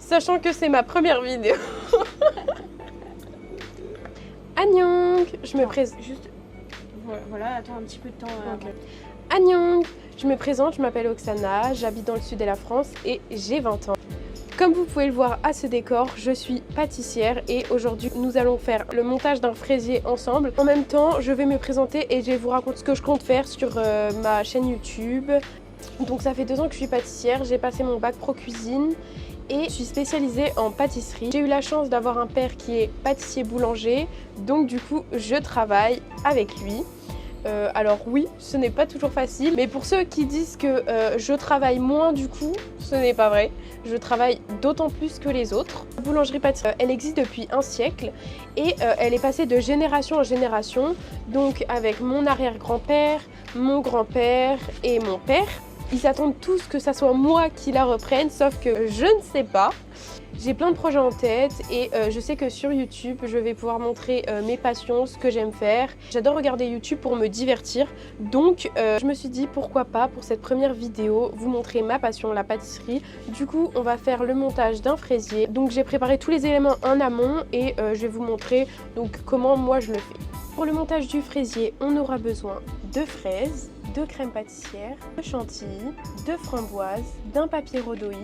Sachant que c'est ma première vidéo. Annyeong, je me présente. Juste. Voilà, attends un petit peu de temps. Okay. Annyeong, je me présente, je m'appelle Oksana, j'habite dans le sud de la France et j'ai 20 ans. Comme vous pouvez le voir à ce décor, je suis pâtissière et aujourd'hui nous allons faire le montage d'un fraisier ensemble. En même temps, je vais me présenter et je vais vous raconter ce que je compte faire sur ma chaîne YouTube. Donc ça fait 2 ans que je suis pâtissière, j'ai passé mon bac pro cuisine et je suis spécialisée en pâtisserie. J'ai eu la chance d'avoir un père qui est pâtissier boulanger, donc du coup je travaille avec lui. Alors oui, ce n'est pas toujours facile, mais pour ceux qui disent que je travaille moins du coup, ce n'est pas vrai. Je travaille d'autant plus que les autres. La boulangerie-pâtisserie, elle existe depuis un siècle et elle est passée de génération en génération, donc avec mon arrière-grand-père, mon grand-père et mon père. Ils attendent tous que ça soit moi qui la reprenne, sauf que je ne sais pas. J'ai plein de projets en tête et je sais que sur YouTube, je vais pouvoir montrer mes passions, ce que j'aime faire. J'adore regarder YouTube pour me divertir. Donc, je me suis dit pourquoi pas pour cette première vidéo vous montrer ma passion, la pâtisserie. Du coup, on va faire le montage d'un fraisier. Donc, j'ai préparé tous les éléments en amont et je vais vous montrer donc comment moi je le fais. Pour le montage du fraisier, on aura besoin de fraises, de crème pâtissière, de chantilly, de framboises, d'un papier rhodoï,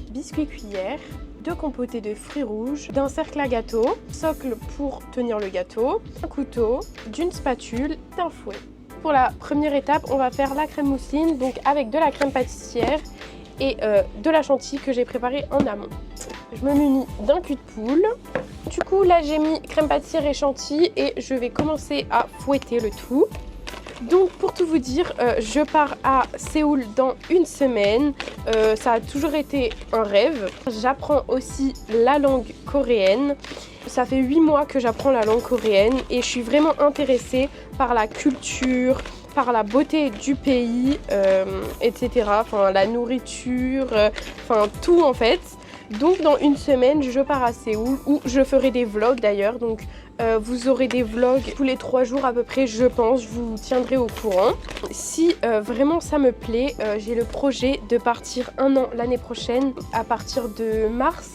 biscuit cuillère, de compoté de fruits rouges, d'un cercle à gâteau, socle pour tenir le gâteau, un couteau, d'une spatule, d'un fouet. Pour la première étape, on va faire la crème mousseline, donc avec de la crème pâtissière et de la chantilly que j'ai préparée en amont. Je me munis d'un cul de poule. Du coup, là j'ai mis crème pâtissière et chantilly et je vais commencer à fouetter le tout. Donc pour tout vous dire, je pars à Séoul dans 1 semaine, ça a toujours été un rêve. J'apprends aussi la langue coréenne, ça fait 8 mois que j'apprends la langue coréenne et je suis vraiment intéressée par la culture, par la beauté du pays, etc. Enfin la nourriture, enfin tout en fait. Donc dans 1 semaine, je pars à Séoul où je ferai des vlogs d'ailleurs. Donc vous aurez des vlogs tous les 3 jours à peu près, je pense. Je vous tiendrai au courant. Si vraiment ça me plaît, j'ai le projet de partir 1 an l'année prochaine à partir de mars.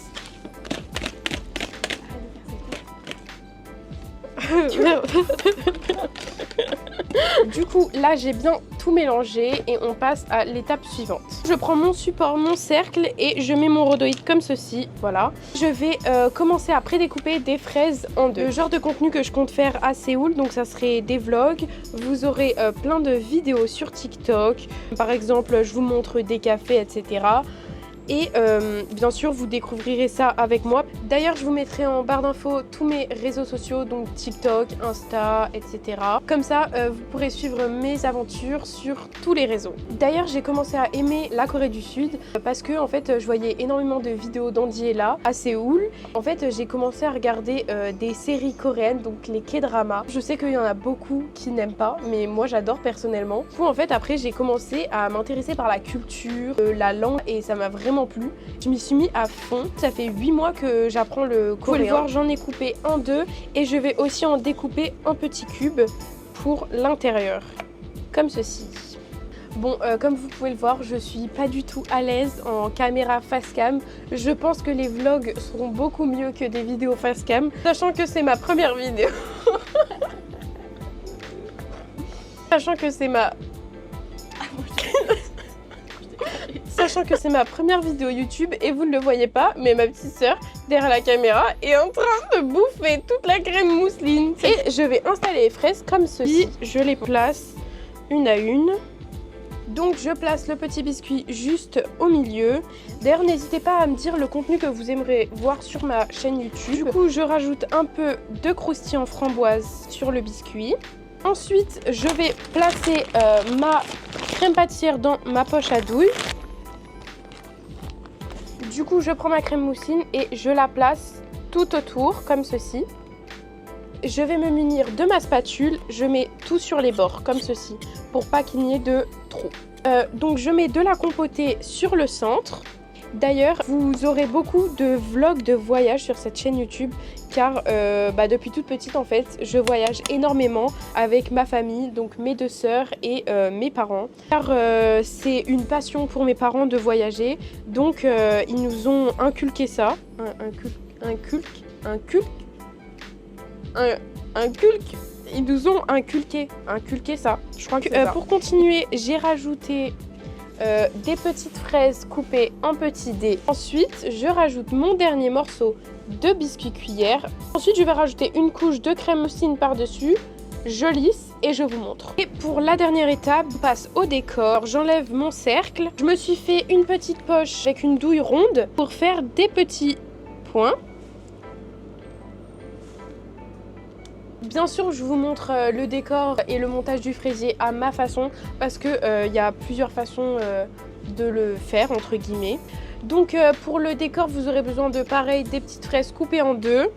Du coup, là j'ai bien tout mélangé et on passe à l'étape suivante. Je prends mon support, mon cercle et je mets mon rhodoïde comme ceci, voilà. Je vais commencer à prédécouper des fraises en 2. Le genre de contenu que je compte faire à Séoul, donc ça serait des vlogs. Vous aurez plein de vidéos sur TikTok. Par exemple, je vous montre des cafés, etc. Et bien sûr, vous découvrirez ça avec moi. D'ailleurs, je vous mettrai en barre d'infos tous mes réseaux sociaux, donc TikTok, Insta, etc. Comme ça, vous pourrez suivre mes aventures sur tous les réseaux. D'ailleurs, j'ai commencé à aimer la Corée du Sud parce que en fait, je voyais énormément de vidéos d'Andiela à Séoul. En fait, j'ai commencé à regarder des séries coréennes, donc les K-dramas. Je sais qu'il y en a beaucoup qui n'aiment pas, mais moi j'adore personnellement. Du coup, en fait, après, j'ai commencé à m'intéresser par la culture, la langue, et ça m'a vraiment plu. Je m'y suis mis à fond. Ça fait 8 mois que j'apprends le coréen. Vous pouvez le voir, j'en ai coupé en 2 et je vais aussi en découper en petits cubes pour l'intérieur, comme ceci. Bon, comme vous pouvez le voir, je suis pas du tout à l'aise en caméra face cam. Je pense que les vlogs seront beaucoup mieux que des vidéos face cam, sachant que c'est ma première vidéo. Sachant que c'est ma... Sachant que c'est ma première vidéo YouTube et vous ne le voyez pas, mais ma petite sœur derrière la caméra est en train de bouffer toute la crème mousseline. Et je vais installer les fraises comme ceci. Je les place une à une. Donc je place le petit biscuit juste au milieu. D'ailleurs, n'hésitez pas à me dire le contenu que vous aimeriez voir sur ma chaîne YouTube. Du coup, je rajoute un peu de croustillant framboise sur le biscuit. Ensuite, je vais placer ma crème pâtissière dans ma poche à douille. Du coup, je prends ma crème mousseline et je la place tout autour, comme ceci. Je vais me munir de ma spatule, je mets tout sur les bords, comme ceci, pour pas qu'il n'y ait de trous. Donc je mets de la compotée sur le centre D'ailleurs, vous aurez beaucoup de vlogs de voyage sur cette chaîne YouTube car depuis toute petite en fait, je voyage énormément avec ma famille, donc mes 2 sœurs et mes parents. Car c'est une passion pour mes parents de voyager, donc ils nous ont inculqué ça. Ils nous ont inculqué ça. Je crois que pour continuer, j'ai rajouté des petites fraises coupées en petits dés. Ensuite, je rajoute mon dernier morceau de biscuit cuillère. Ensuite, je vais rajouter une couche de crème mousseline par-dessus. Je lisse et je vous montre. Et pour la dernière étape, on passe au décor. J'enlève mon cercle. Je me suis fait une petite poche avec une douille ronde pour faire des petits points. Bien sûr, je vous montre le décor et le montage du fraisier à ma façon parce que y a plusieurs façons de le faire entre guillemets. Donc pour le décor, vous aurez besoin de pareil des petites fraises coupées en 2.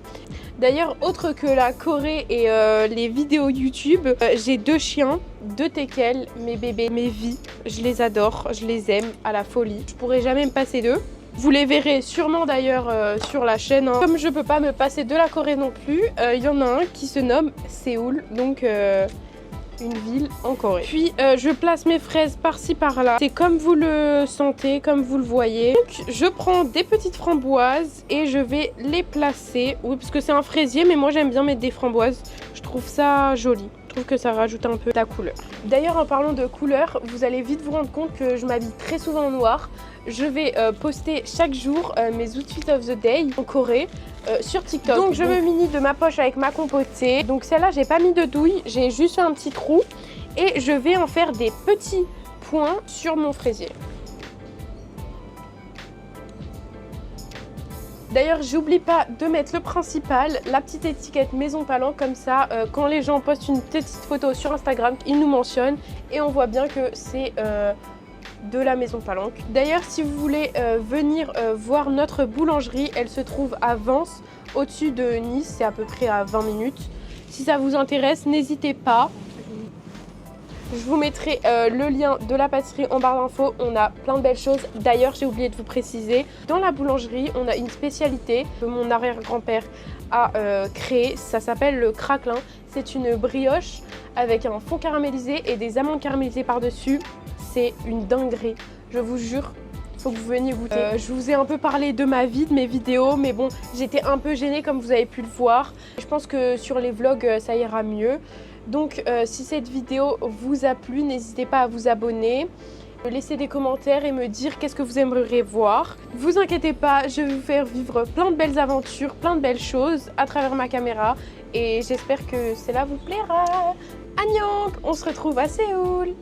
D'ailleurs, autre que la Corée et les vidéos YouTube, j'ai 2 chiens, 2 teckels, mes bébés, mes vies. Je les adore, je les aime à la folie. Je pourrais jamais me passer d'eux. Vous les verrez sûrement d'ailleurs sur la chaîne. Hein. Comme je peux pas me passer de la Corée non plus, il y en a un qui se nomme Séoul, donc une ville en Corée. Puis je place mes fraises par-ci par-là. C'est comme vous le sentez, comme vous le voyez. Donc je prends des petites framboises et je vais les placer. Oui, parce que c'est un fraisier, mais moi j'aime bien mettre des framboises. Je trouve ça joli. Je trouve que ça rajoute un peu de la couleur. D'ailleurs, en parlant de couleur, vous allez vite vous rendre compte que je m'habille très souvent en noir. Je vais poster chaque jour mes outfits of the day en Corée sur TikTok. Donc je me munis de ma poche avec ma compotée. Donc celle-là, j'ai pas mis de douille, j'ai juste fait un petit trou et je vais en faire des petits points sur mon fraisier. D'ailleurs, j'oublie pas de mettre le principal, la petite étiquette Maison Palanque, comme ça, quand les gens postent une petite photo sur Instagram, ils nous mentionnent et on voit bien que c'est de la Maison Palanque. D'ailleurs, si vous voulez venir voir notre boulangerie, elle se trouve à Vence, au-dessus de Nice, c'est à peu près à 20 minutes. Si ça vous intéresse, n'hésitez pas. Je vous mettrai le lien de la pâtisserie en barre d'infos, on a plein de belles choses. D'ailleurs, j'ai oublié de vous préciser, dans la boulangerie, on a une spécialité que mon arrière-grand-père a créée, ça s'appelle le craquelin. C'est une brioche avec un fond caramélisé et des amandes caramélisées par-dessus. C'est une dinguerie, je vous jure. Faut que vous veniez goûter. Je vous ai un peu parlé de ma vie, de mes vidéos, mais bon, j'étais un peu gênée comme vous avez pu le voir. Je pense que sur les vlogs, ça ira mieux. Donc si cette vidéo vous a plu, n'hésitez pas à vous abonner, laisser des commentaires et me dire qu'est-ce que vous aimeriez voir. Vous inquiétez pas, je vais vous faire vivre plein de belles aventures, plein de belles choses à travers ma caméra et j'espère que cela vous plaira. Annyeong, on se retrouve à Séoul.